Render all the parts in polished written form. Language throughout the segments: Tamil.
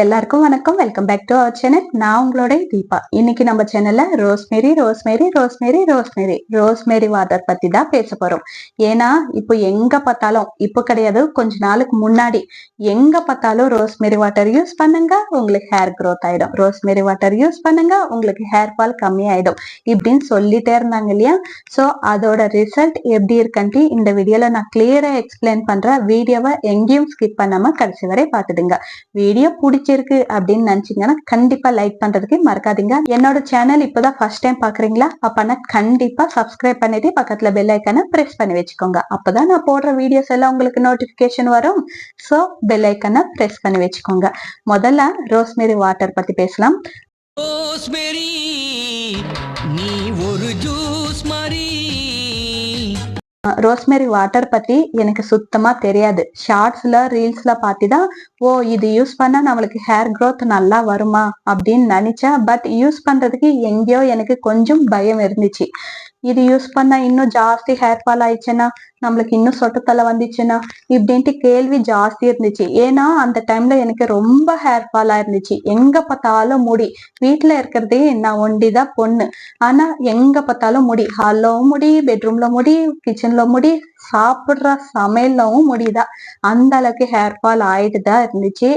எல்லாருக்கும் வணக்கம். Welcome back to our channel. நான் உங்களோட தீபா. இன்னைக்கு நம்ம சேனல்ல ரோஸ்மேரி வாட்டர் பத்தி தான் பேச போறோம். ஏன்னா இப்போ எங்க பார்த்தாலும், இப்போ கிடையாது, கொஞ்ச நாளுக்கு முன்னாடி எங்க பார்த்தாலும் ரோஸ்மேரி வாட்டர் யூஸ் பண்ணுங்க, உங்களுக்கு ஹேர் க்ரோத் ஆயிடும். ரோஸ்மேரி வாட்டர் யூஸ் பண்ணுங்க, உங்களுக்கு ஹேர் ஃபால் கம்மி ஆயிடும் இப்படின்னு சொல்லிட்டே இருந்தாங்க இல்லையா? சோ அதோட ரிசல்ட் எப்படி இருக்குன்ட்டு இந்த வீடியோல நான் கிளியரா எக்ஸ்பிளைன் பண்றேன். வீடியோவை எங்கேயும் ஸ்கிப் பண்ணாம கடைசி வரை பார்த்துடுங்க. வீடியோ பிடிச்சிருக்கு அப்படின்னு நினைச்சீங்கன்னா கண்டிப்பா லைக் பண்றதுக்கு மறக்காதீங்க. என்னோட சேனல் இப்பதான் ஃபர்ஸ்ட் டைம் பாக்குறீங்களா? அப்பனா கண்டிப்பா சப்ஸ்கிரைப் பண்ணிட்டு பக்கத்துல பெல் ஐக்கான பிரஸ் பண்ணி வச்சுக்கோங்க. அப்பதான் நான் போடுற வீடியோஸ் எல்லாம் உங்களுக்கு நோட்டிபிகேஷன் வரும். சோ பெல் ஐக்கான பிரஸ் பண்ணி வச்சுக்கோங்க. முதல்ல ரோஸ்மேரி வாட்டர் பத்தி பேசலாம். ரோஸ்மேரி நீ ஒரு ஜூஸ் மாதிரி. ரோஸ்மேரி வாட்டர் பத்தி எனக்கு சுத்தமா தெரியாது. ஷார்ட்ஸ்ல ரீல்ஸ்ல பார்த்துதான் இது யூஸ் பண்ணா நம்மளுக்கு ஹேர் க்ரோத் நல்லா வருமா அப்படின்னு நினைச்சேன். பட் யூஸ் பண்றதுக்கு எங்கேயோ எனக்கு கொஞ்சம் பயம் இருந்துச்சு. இது யூஸ் பண்ணா இன்னும் ஜாஸ்தி ஹேர் ஃபால் ஆயிடுச்சுன்னா, நம்மளுக்கு இன்னும் சொட்டத்தலை வந்துச்சுன்னா இப்படின்ட்டு கேள்வி ஜாஸ்தி இருந்துச்சு. ஏன்னா அந்த டைம்ல எனக்கு ரொம்ப ஹேர் ஃபால் ஆயிருந்துச்சு. எங்க பார்த்தாலும் முடி. வீட்டுல இருக்கிறதே நான் ஒண்டிதான் பொண்ணு. ஆனா எங்க பார்த்தாலும் முடி. ஹால்லவும் முடி, பெட்ரூம்ல முடி, கிச்சன்ல முடி, சாப்பிடுற சமையல்லவும் முடிதான். அந்த அளவுக்கு ஹேர் ஃபால் ஆயிட்டு தான் இருந்துச்சு.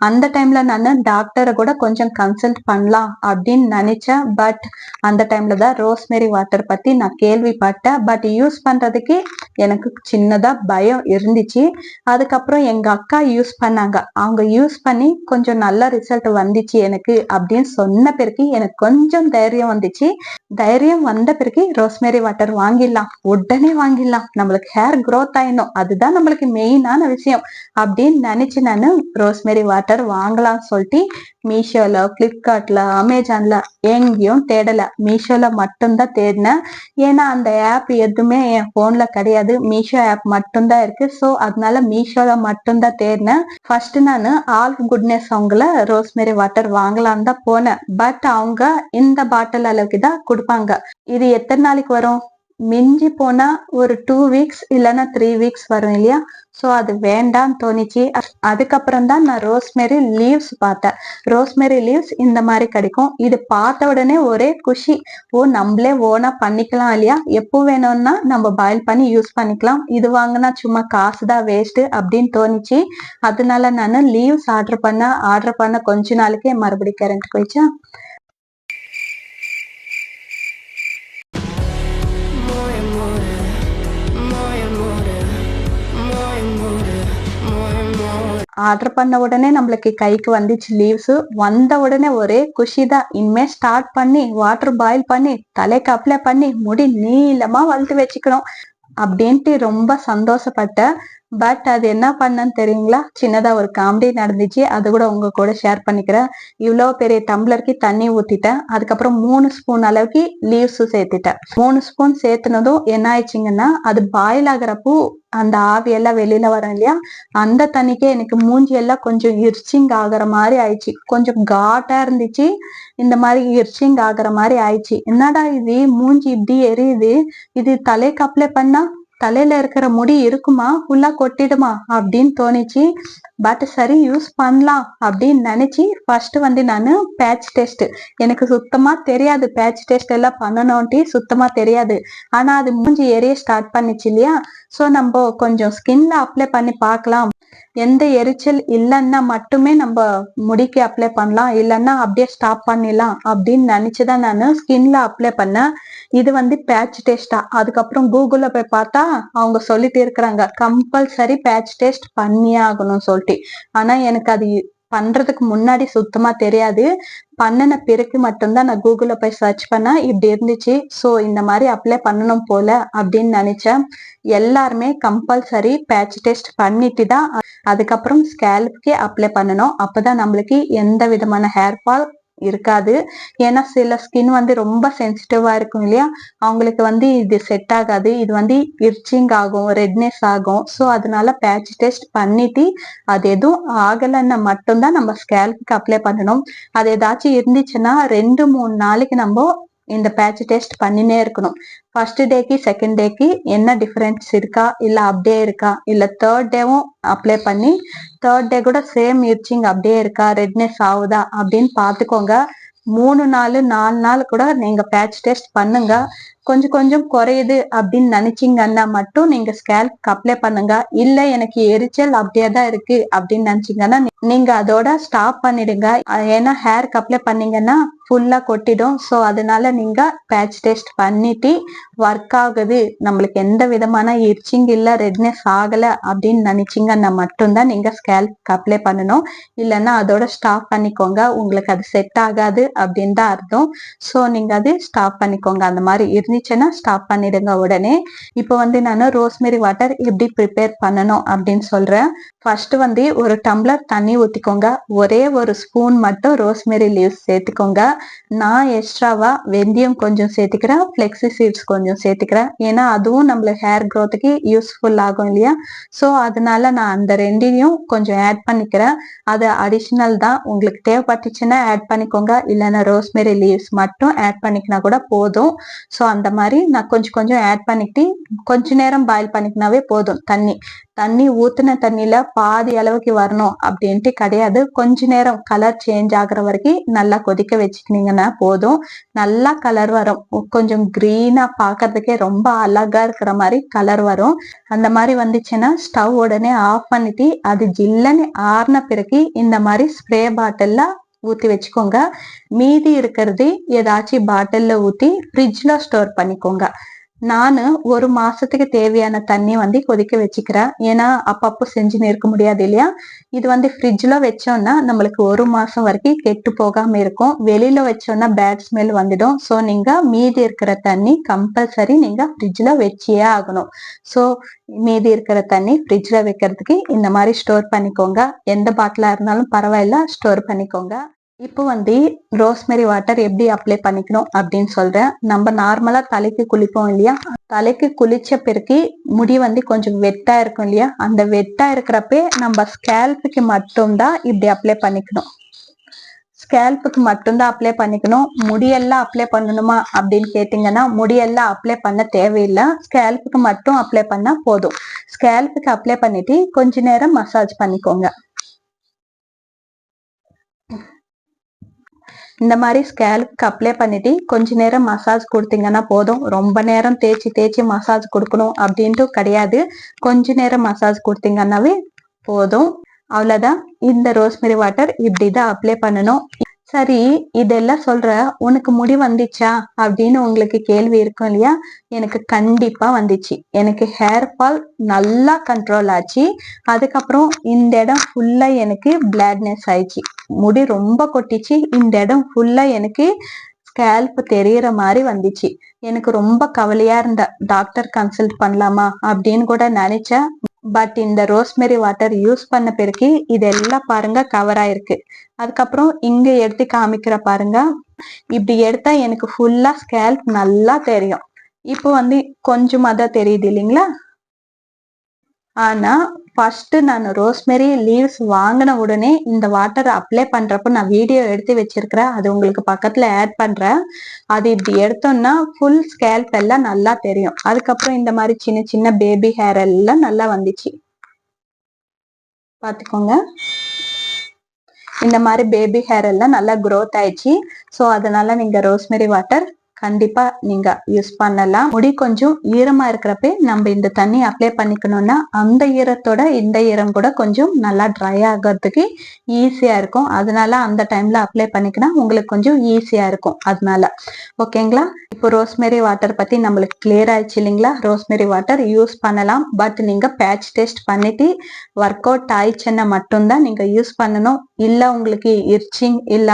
அந்த டைம்ல நான் டாக்டரை கூட கொஞ்சம் கன்சல்ட் பண்ணலாம் அப்படின்னு நினைச்சேன். பட் அந்த டைம்ல தான் ரோஸ்மேரி வாட்டர் பத்தி நான் கேள்விப்பட்டேன். பட் யூஸ் பண்றதுக்கு எனக்கு சின்னதா பயம் இருந்துச்சு. அதுக்கப்புறம் எங்க அக்கா யூஸ் பண்ணாங்க. அவங்க யூஸ் பண்ணி கொஞ்சம் நல்ல ரிசல்ட் வந்துச்சு எனக்கு அப்படின்னு சொன்ன பிறகு எனக்கு கொஞ்சம் தைரியம் வந்துச்சு. தைரியம் வந்த பிறகு ரோஸ்மேரி வாட்டர் வாங்கிடலாம், உடனே வாங்கிடலாம், நம்மளுக்கு ஹேர் க்ரோத் ஆயிடும், அதுதான் நம்மளுக்கு மெயினான விஷயம் அப்படின்னு நினைச்சு நானு ரோஸ்மேரி வாட்டர் வாங்கலாம் சொல்லிட்டு மீஷோல, பிளிப்கார்ட்ல, அமேசான்ல எங்கேயும் தேடல. மீஷோல மட்டும்தான் தேடினேன். ஏன்னா அந்த ஆப் எதுவுமே என் போன்ல கிடையாது. மீஷோ ஆப் மட்டும்தான் இருக்கு. சோ அதனால மீஷோல மட்டும்தான் தேடினேன். ஃபர்ஸ்ட் நானு ஆல் குட்னஸ் அவங்கள ரோஸ்மேரி வாட்டர் வாங்கலாம் தான் போனேன். பட் அவங்க இந்த பாட்டில் அளவுக்கு தான் கொடுப்பாங்க. இது எத்தனை நாளைக்கு வரும்? மிஞ்சி போனா ஒரு 2 வீக்ஸ் இல்லைன்னா 3 வீக்ஸ் வரும் இல்லையா? சோ அது வேண்டான்னு தோணிச்சு. அதுக்கப்புறம் தான் நான் ரோஸ்மேரி லீவ்ஸ் பார்த்தேன். ரோஸ்மேரி லீவ்ஸ் இந்த மாதிரி கிடைக்கும். இது பார்த்த உடனே ஒரே குஷி. நம்மளே ஓனா பண்ணிக்கலாம் இல்லையா? எப்போ வேணும்னா நம்ம பாயில் பண்ணி யூஸ் பண்ணிக்கலாம். இது வாங்கினா சும்மா காசுதான் வேஸ்ட் அப்படின்னு தோணிச்சு. அதனால நான் லீவ்ஸ் ஆர்டர் பண்ண கொஞ்ச நாளைக்கே மறுபடியும் கரண்ட் போயிடுச்சா. ஆர்டர் பண்ண உடனே நம்மளுக்கு கைக்கு வந்துச்சு லீவ்ஸ். வந்த உடனே ஒரே குஷி தான். இனிமே ஸ்டார்ட் பண்ணி வாட்டர் பாயில் பண்ணி தலைக்கு அப்ளை பண்ணி முடி நீளமா வளர்த்து வச்சுக்கணும் அப்படின்ட்டு ரொம்ப சந்தோஷப்பட்டேன். பட் அது என்ன பண்ணன்னு தெரியுங்களா? சின்னதா ஒரு காமெடி நடந்துச்சு. அது கூட உங்க கூட ஷேர் பண்ணிக்கிறேன். இவ்வளவு பெரிய டம்ளருக்கு தண்ணி ஊத்திட்டேன். அதுக்கப்புறம் 3 ஸ்பூன் அளவுக்கு லீவ்ஸ் சேர்த்துட்டேன். 3 ஸ்பூன் சேர்த்துனதும் என்ன ஆயிடுச்சுங்கன்னா, அது பாயில் ஆகுறப்போ அந்த ஆவியெல்லாம் வெளியில வரும் இல்லையா? அந்த தண்ணிக்கே எனக்கு மூஞ்சி எல்லாம் கொஞ்சம் இர்ச்சிங் ஆகுற மாதிரி ஆயிடுச்சு. கொஞ்சம் காட்டா இருந்துச்சு. இந்த மாதிரி இர்ச்சிங் ஆகுற மாதிரி ஆயிடுச்சு. என்னடா இது மூஞ்சி இப்படி எரியுது, இது தலைக்கு அப்ளை பண்ணா தலையில இருக்கிற முடி இருக்குமா, ஃபுல்லா கொட்டிடுமா அப்படின்னு தோணிச்சு. பட் சரி யூஸ் பண்ணலாம் அப்படின்னு நினைச்சு ஃபர்ஸ்ட் நானு பேட்ச் டெஸ்ட், எனக்கு சுத்தமா தெரியாது பேட்ச் டெஸ்ட் எல்லாம் பண்ணணும்ட்டு சுத்தமா தெரியாது. ஆனா அது மூஞ்சி எரிய ஸ்டார்ட் பண்ணிச்சு இல்லையா? சோ நம்ம கொஞ்சம் ஸ்கின்ல அப்ளை பண்ணி பார்க்கலாம். எந்த எரிச்சல் இல்லைன்னா மட்டுமே நம்ம முடிக்கு அப்ளை பண்ணலாம், இல்லைன்னா அப்படியே ஸ்டாப் பண்ணிடலாம் அப்படின்னு நினைச்சுதான் நானு ஸ்கின்ல அப்ளை பண்ணேன். இது பேட்ச் டெஸ்டா? அதுக்கப்புறம் கூகுள்ல போய் பார்த்தா அவங்க சொல்லிட்டு இருக்கிறாங்க கம்பல்சரி பேட்ச் டெஸ்ட் பண்ணியே ஆகணும் சொல்லிட்டு. ஆனா எனக்கு அது பண்றதுக்கு முன்னாடி சுத்தமா தெரியாது. பண்ணின பிறகு மட்டும்தான் நான் கூகுள்ல போய் சர்ச் பண்ணா இப்படி இருந்துச்சு. சோ இந்த மாதிரி அப்ளை பண்ணணும் போல அப்படின்னு நினைச்சேன். எல்லாருமே கம்பல்சரி பேட்ச் டெஸ்ட் பண்ணிட்டு தான் அதுக்கப்புறம் ஸ்கேல்ப்க்கு அப்ளை பண்ணணும். அப்பதான் நம்மளுக்கு எந்த விதமான ஹேர் ஃபால் இருக்காது. ஏன்னா சில ஸ்கின் ரொம்ப சென்சிட்டிவா இருக்கும் இல்லையா? அவங்களுக்கு இது செட் ஆகாது. இது இர்ச்சிங் ஆகும், ரெட்னஸ் ஆகும். சோ அதனால பேட்ச் டெஸ்ட் பண்ணிட்டு அது எதுவும் ஆகலைன்னா மட்டும்தான் நம்ம ஸ்கேல்ப்க்கு அப்ளை பண்ணணும். அது ஏதாச்சும் இருந்துச்சுன்னா 2-3 நாளைக்கு நம்ம இந்த பேட்ச் டெஸ்ட் பண்ணினே இருக்கணும். ஃபர்ஸ்ட் டேக்கு செகண்ட் டேக்கு என்ன டிஃபரன்ஸ் இருக்கா இல்ல அப்படியே இருக்கா, இல்ல தேர்ட் டேவும் அப்ளை பண்ணி தேர்ட் டே கூட சேம் இச்சிங் அப்படியே இருக்கா, ரெட்னஸ் ஆகுதா அப்படின்னு பாத்துக்கோங்க. 3 நாள் 4 நாள் கூட நீங்க பேட்ச் டெஸ்ட் பண்ணுங்க. கொஞ்சம் கொஞ்சம் குறையுது அப்படின்னு நினைச்சீங்கன்னா மட்டும் நீங்க ஸ்கேல்ப்க்கு அப்ளை பண்ணுங்க. இல்ல எனக்கு எரிச்சல் அப்படியே தான் இருக்கு அப்படின்னு நினைச்சீங்கன்னா நீங்க அதோட ஸ்டாப் பண்ணிடுங்க. ஏன்னா ஹேருக்கு அப்ளை பண்ணீங்கன்னா ஃபுல்லா கொட்டிடும். ஸோ அதனால நீங்க பேட்ச் டெஸ்ட் பண்ணிட்டு ஒர்க் ஆகுது, நம்மளுக்கு எந்த விதமான இச்சிங் இல்ல ரெட்னஸ் ஆகல அப்படின்னு நினைச்சீங்கன்னா மட்டும்தான் நீங்க ஸ்கேல்ப்க்கு அப்ளை பண்ணணும். இல்லைன்னா அதோட ஸ்டாப் பண்ணிக்கோங்க. உங்களுக்கு அது செட் ஆகாது அப்படின்னு தான் அர்த்தம். ஸோ நீங்க அது ஸ்டாப் பண்ணிக்கோங்க. அந்த மாதிரி இருந்துச்சுன்னா ஸ்டாப் பண்ணிடுங்க உடனே. இப்போ நான் ரோஸ்மெரி வாட்டர் எப்படி ப்ரிப்பேர் பண்ணணும் அப்படின்னு சொல்றேன். ஃபர்ஸ்ட் ஒரு டம்ளர் தண்ணி ஊத்திக்கோங்க. ஒரே ஒரு ஸ்பூன் மட்டும் ரோஸ்மெரி லீவ்ஸ் சேர்த்துக்கோங்க. நான் எக்ஸ்ட்ராவா வெந்தயம் கொஞ்சம் சேர்த்துக்கிறேன், ஃபிளெக்ஸி சீட்ஸ் கொஞ்சம் சேர்த்துக்கிறேன். ஏன்னா அதுவும் நம்மளுக்கு ஹேர் க்ரோத்துக்கு யூஸ்ஃபுல் ஆகும் இல்லையா. ஸோ அதனால நான் அந்த ரெண்டையும் கொஞ்சம் ஆட் பண்ணிக்கிறேன். அது அடிஷ்னல் தான், உங்களுக்கு தேவைப்பட்டுச்சுன்னா ஆட் பண்ணிக்கோங்க. இல்லைன்னா ரோஸ்மெரி லீவ்ஸ் மட்டும் ஆட் பண்ணிக்கினா கூட போதும். ஸோ அந்த மாதிரி நான் கொஞ்சம் கொஞ்சம் ஆட் பண்ணிக்கிட்டு கொஞ்ச நேரம் பாயில் பண்ணிக்கினாவே போதும். தண்ணி ஊத்துன தண்ணியில பாதி அளவுக்கு வரணும் அப்படின்ட்டு கிடையாது. கொஞ்ச நேரம் கலர் சேஞ்ச் ஆகுற வரைக்கும் நல்லா கொதிக்க வச்சுக்கினீங்கன்னா போதும். நல்லா கலர் வரும். கொஞ்சம் கிரீனா பாக்குறதுக்கே ரொம்ப அழகா இருக்கிற மாதிரி கலர் வரும். அந்த மாதிரி வந்துச்சுன்னா ஸ்டவ் உடனே ஆஃப் பண்ணிட்டு அது ஜில்லன்னு ஆறுன பிறகு இந்த மாதிரி ஸ்ப்ரே பாட்டில்ல ஊத்தி வச்சுக்கோங்க. மீதி இருக்கிறது ஏதாச்சும் பாட்டில்ல ஊத்தி ஃப்ரிட்ஜ்ல ஸ்டோர் பண்ணிக்கோங்க. நானு ஒரு மாசத்துக்கு தேவையான தண்ணி கொதிக்க வச்சுக்கிறேன். ஏன்னா அப்பப்போ செஞ்சுன்னு இருக்க முடியாது இல்லையா. இது ஃப்ரிட்ஜ்ல வச்சோம்னா நம்மளுக்கு ஒரு மாசம் வரைக்கும் கெட்டு போகாம இருக்கும். வெளியில வச்சோம்னா பேட் ஸ்மெல் வந்துடும். ஸோ நீங்க மீதி இருக்கிற தண்ணி கம்பல்சரி நீங்க ஃப்ரிட்ஜ்ல வச்சே ஆகணும். ஸோ மீதி இருக்கிற தண்ணி ஃப்ரிட்ஜ்ல வைக்கிறதுக்கு இந்த மாதிரி ஸ்டோர் பண்ணிக்கோங்க. எந்த பாட்டிலா இருந்தாலும் பரவாயில்ல, ஸ்டோர் பண்ணிக்கோங்க. இப்போ ரோஸ்மெரி வாட்டர் எப்படி அப்ளை பண்ணிக்கணும் அப்படின்னு சொல்றேன். நம்ம நார்மலா தலைக்கு குளிப்போம் இல்லையா, தலைக்கு குளிச்ச பிறகு முடி கொஞ்சம் வெட்டா இருக்கும் இல்லையா, அந்த வெட்டா இருக்கிறப்ப நம்ம ஸ்கேல்புக்கு மட்டும்தான் இப்படி அப்ளை பண்ணிக்கணும். ஸ்கேல்புக்கு மட்டும்தான் அப்ளை பண்ணிக்கணும். முடியெல்லாம் அப்ளை பண்ணணுமா அப்படின்னு கேட்டீங்கன்னா முடியெல்லாம் அப்ளை பண்ண தேவையில்லை. ஸ்கேல்புக்கு மட்டும் அப்ளை பண்ணா போதும். ஸ்கேல்புக்கு அப்ளை பண்ணிட்டு கொஞ்ச நேரம் மசாஜ் பண்ணிக்கோங்க. இந்த மாதிரி ஸ்கேல்ப்க்கு அப்ளை பண்ணிட்டு கொஞ்ச நேரம் மசாஜ் கொடுத்தீங்கன்னா போதும். ரொம்ப நேரம் தேய்ச்சி மசாஜ் கொடுக்கணும் அப்படின்ட்டு கிடையாது. கொஞ்ச நேரம் மசாஜ் கொடுத்தீங்கன்னாவே போதும். அவ்வளவுதான். இந்த ரோஸ்மெரி வாட்டர் இப்படிதான் அப்ளை பண்ணணும். சரி, இதெல்லாம் சொல்ற, உனக்கு முடி வந்துச்சா அப்படின்னு உங்களுக்கு கேள்வி இருக்கும் இல்லையா. எனக்கு கண்டிப்பா வந்துச்சு. எனக்கு ஹேர் ஃபால் நல்லா கண்ட்ரோல் ஆச்சு. அதுக்கப்புறம் இந்த இடம் ஃபுல்லா எனக்கு பிளாட்னஸ் ஆயிடுச்சு. முடி ரொம்ப கொட்டிச்சு. இந்த இடம் ஃபுல்லா எனக்கு ஸ்கேல்ப் தெரியற மாதிரி வந்துச்சு. எனக்கு ரொம்ப கவலையா இருந்த, டாக்டர் கன்சல்ட் பண்ணலாமா அப்படின்னு கூட நினைச்சேன். பட் இந்த ரோஸ்மெரி வாட்டர் யூஸ் பண்ண பிறகு இதெல்லாம் பாருங்க கவர் ஆயிருக்கு. அதுக்கப்புறம் இங்க எடுத்து காமிக்கிற பாருங்க. இப்படி எடுத்தா எனக்கு ஃபுல்லா ஸ்கேல்ப் நல்லா தெரியும். இப்போ கொஞ்சமா தான் தெரியுது இல்லைங்களா. ஆனா ஃபர்ஸ்ட் நான் ரோஸ்மெரி லீவ்ஸ் வாங்கின உடனே இந்த வாட்டர் அப்ளை பண்றப்ப நான் வீடியோ எடுத்து வச்சிருக்கிறேன். அது உங்களுக்கு பக்கத்துல ஆட் பண்றேன். அது இப்படி எடுத்தோம்னா ஃபுல் ஸ்கேல்ப் எல்லாம் நல்லா தெரியும். அதுக்கப்புறம் இந்த மாதிரி சின்ன சின்ன பேபி ஹேர் எல்லாம் நல்லா வந்துச்சு. பாத்துக்கோங்க. இந்த மாதிரி பேபி ஹேர் எல்லாம் நல்லா க்ரோத் ஆயிடுச்சு. ஸோ அதனால நீங்க ரோஸ்மெரி வாட்டர் கண்டிப்பா நீங்க யூஸ் பண்ணலாம். முடி கொஞ்சம் ஈரமா இருக்கிறப்ப நம்ம இந்த தண்ணி அப்ளை பண்ணிக்கணும்னா அந்த ஈரத்தோட இந்த ஈரம் கூட கொஞ்சம் நல்லா ட்ரை ஆகிறதுக்கு ஈஸியா இருக்கும். அதனால அந்த டைம்ல அப்ளை பண்ணிக்கினா உங்களுக்கு கொஞ்சம் ஈஸியா இருக்கும். அதனால ஓகேங்களா. இப்போ ரோஸ்மெரி வாட்டர் பத்தி நம்மளுக்கு கிளியர் ஆயிடுச்சு இல்லைங்களா. ரோஸ்மெரி வாட்டர் யூஸ் பண்ணலாம். பட் நீங்க பேட்ச் டெஸ்ட் பண்ணிட்டு ஒர்க் அவுட் ஆயிடுச்சுன்னா மட்டும்தான் நீங்க யூஸ் பண்ணணும். இல்ல உங்களுக்கு இர்ச்சிங் இல்ல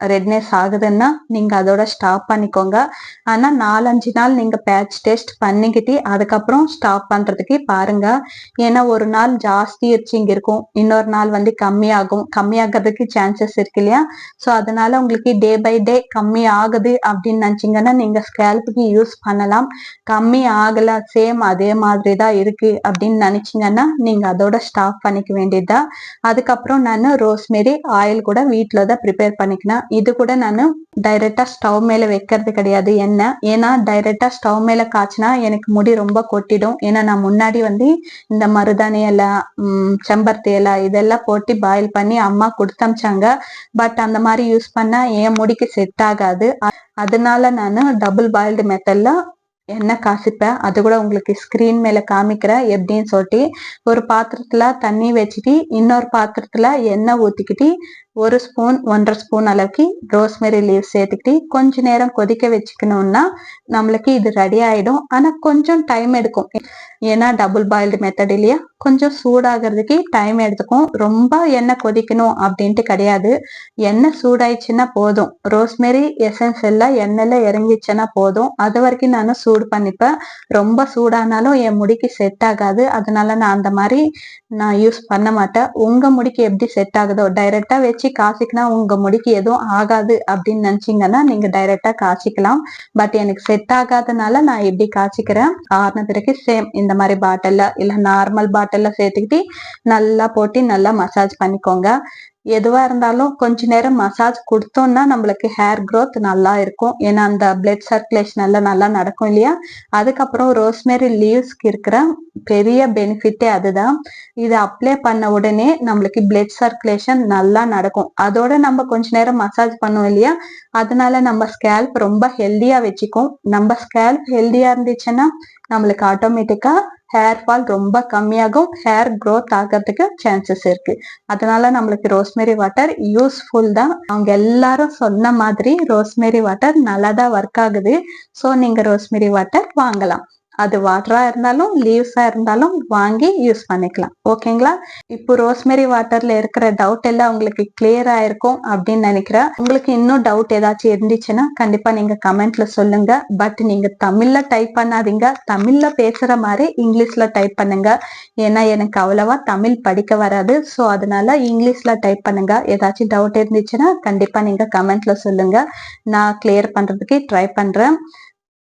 ரெட்னஸ் ஆகுதுன்னா நீங்க அதோட ஸ்டாப் பண்ணிக்கோங்க. ஆனா 4-5 நாள் நீங்க பேட்ச் டெஸ்ட் பண்ணிக்கிட்டு அதுக்கப்புறம் ஸ்டாப் பண்றதுக்கு பாருங்க. ஏன்னா ஒரு நாள் ஜாஸ்தி இர்ச்சிங் இருக்கும், இன்னொரு நாள் கம்மியாகிறதுக்கு சான்சஸ் இருக்கு இல்லையா. ஸோ அதனால உங்களுக்கு டே பை டே கம்மி ஆகுது அப்படின்னு நினைச்சீங்கன்னா நீங்க ஸ்கேல்புக்கு யூஸ் பண்ணலாம். கம்மி ஆகல, சேம் அதே மாதிரி தான் இருக்கு அப்படின்னு நினைச்சீங்கன்னா நீங்க அதோட ஸ்டாப் பண்ணிக்க வேண்டியதுதான். அதுக்கப்புறம் நான் ரோஸ்மெரி ஆயில் கூட வீட்டுல தான் ப்ரிப்பேர் பண்ணிக்கினேன். இது கூட நான் டைரக்டா ஸ்டவ் மேல வைக்கிறது கிடையாது எண்ணெய். ஏன்னா டைரக்டா ஸ்டவ் மேல காய்ச்சினா எனக்கு முடி ரொம்ப கொட்டிடும். ஏன்னா நான் முன்னாடி இந்த மருதாணி இலை, செம்பருத்தி இலை இதெல்லாம் போட்டு பாயில் பண்ணி அம்மா கொடுத்தமிச்சாங்க. பட் அந்த மாதிரி யூஸ் பண்ணா என் முடிக்கு செட் ஆகாது. அதனால நான் டபுள் பாயில்டு மெத்தட்ல எண்ணெய் காசிப்பேன். அது கூட உங்களுக்கு ஸ்கிரீன் மேல காமிக்கிறேன் எப்படின்னு சொல்லிட்டு. ஒரு பாத்திரத்துல தண்ணி வச்சுட்டு இன்னொரு பாத்திரத்துல எண்ணெய் ஊத்திக்கிட்டு 1 ஸ்பூன் 1.5 ஸ்பூன் அளவுக்கு ரோஸ்மெரி லீவ் சேர்த்துக்கிட்டு கொஞ்ச நேரம் கொதிக்க வச்சுக்கணும்னா நம்மளுக்கு இது ரெடி ஆயிடும். ஆனா கொஞ்சம் டைம் எடுக்கும். ஏன்னா டபுள் பாயில்டு மெத்தட் இல்லையா, கொஞ்சம் சூடாகிறதுக்கு டைம் எடுத்துக்கும். ரொம்ப எண்ணெய் கொதிக்கணும் அப்படின்ட்டு கிடையாது. எண்ணெய் சூடாயிடுச்சுன்னா போதும். ரோஸ்மெரி எசன்ஸ் எல்லாம் எண்ணெயில இறங்கிச்சுன்னா போதும். அது வரைக்கும் நான் சூடு பண்ணிப்பேன். ரொம்ப சூடானாலும் என் முடிக்கு செட் ஆகாது. அதனால நான் அந்த மாதிரி யூஸ் பண்ண மாட்டேன். உங்க முடிக்கு எப்படி செட் ஆகுதோ டைரக்டா வச்சு காய்ச்சிக்கினா உங்க முடிக்கு எதுவும் ஆகாது அப்படின்னு நினைச்சீங்கன்னா நீங்க டைரக்டா காய்ச்சிக்கலாம். பட் எனக்கு செட் ஆகாதனால நான் எப்படி காய்ச்சிக்கிறேன். ஆறுன பிறகு சேம் இந்த மாதிரி பாட்டில்ல இல்ல நார்மல் பாட்டில்ல சேர்த்துக்கிட்டு நல்லா போட்டு நல்லா மசாஜ் பண்ணிக்கோங்க. எதுவா இருந்தாலும் கொஞ்ச நேரம் மசாஜ் கொடுத்தோம்னா நம்மளுக்கு ஹேர் க்ரோத் நல்லா இருக்கும். ஏன்னா அந்த பிளட் சர்க்குலேஷன் எல்லாம் நல்லா நடக்கும் இல்லையா. அதுக்கப்புறம் ரோஸ்மெரி லீவ்ஸ்க்கு இருக்கிற பெரிய பெனிஃபிட்டே அதுதான். இது அப்ளை பண்ண உடனே நம்மளுக்கு பிளட் சர்க்குலேஷன் நல்லா நடக்கும். அதோட நம்ம கொஞ்ச நேரம் மசாஜ் பண்ணுவோம் இல்லையா, அதனால நம்ம ஸ்கேல்ப் ரொம்ப ஹெல்தியா வச்சுக்கும். நம்ம ஸ்கேல்ப் ஹெல்தியா இருந்துச்சுன்னா நம்மளுக்கு ஆட்டோமேட்டிக்கா ஹேர் ஃபால் ரொம்ப கம்மியாகும். ஹேர் க்ரோத் ஆகிறதுக்கு சான்சஸ் இருக்கு. அதனால நம்மளுக்கு ரோஸ்மெரி வாட்டர் யூஸ்ஃபுல் தான். அவங்க எல்லாரும் சொன்ன மாதிரி ரோஸ்மெரி வாட்டர் நல்லா தான் ஒர்க் ஆகுது. ஸோ நீங்க ரோஸ்மெரி வாட்டர் வாங்கலாம். அது வாட்டரா இருந்தாலும் லீவ்ஸா இருந்தாலும் வாங்கி யூஸ் பண்ணிக்கலாம். ஓகேங்களா. இப்போ ரோஸ்மெரி வாட்டர்ல இருக்கிற டவுட் எல்லாம் உங்களுக்கு கிளியர் ஆயிருக்கும் அப்படின்னு நினைக்கிறேன். உங்களுக்கு இன்னும் டவுட் ஏதாச்சும் இருந்துச்சுன்னா கண்டிப்பா நீங்க கமெண்ட்ல சொல்லுங்க. பட் நீங்க தமிழ்ல டைப் பண்ணாதீங்க. தமிழ்ல பேசுற மாதிரி இங்கிலீஷ்ல டைப் பண்ணுங்க. ஏன்னா எனக்கு அவ்வளவா தமிழ் படிக்க வராது. ஸோ அதனால இங்கிலீஷ்ல டைப் பண்ணுங்க. ஏதாச்சும் டவுட் இருந்துச்சுன்னா கண்டிப்பா நீங்க கமெண்ட்ல சொல்லுங்க. நான் கிளியர் பண்றதுக்கு ட்ரை பண்றேன்.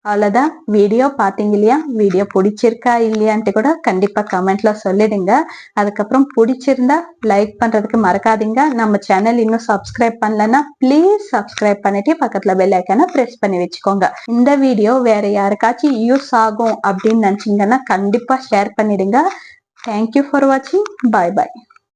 அவ்வளவுதான். வீடியோ பாத்தீங்க இல்லையா, வீடியோ பிடிச்சிருக்கா இல்லையான்ட்டு கூட கண்டிப்பா கமெண்ட்ல சொல்லிடுங்க. அதுக்கப்புறம் பிடிச்சிருந்தா லைக் பண்றதுக்கு மறக்காதீங்க. நம்ம சேனல் இன்னும் சப்ஸ்கிரைப் பண்ணலன்னா ப்ளீஸ் சப்ஸ்கிரைப் பண்ணிட்டு பக்கத்துல பெல் ஐக்கான பிரஸ் பண்ணி வச்சுக்கோங்க. இந்த வீடியோ வேற யாருக்காச்சும் யூஸ் ஆகும் அப்படின்னு நினைச்சீங்கன்னா கண்டிப்பா ஷேர் பண்ணிடுங்க. தேங்க்யூ ஃபார் வாட்சிங். பாய் பாய்.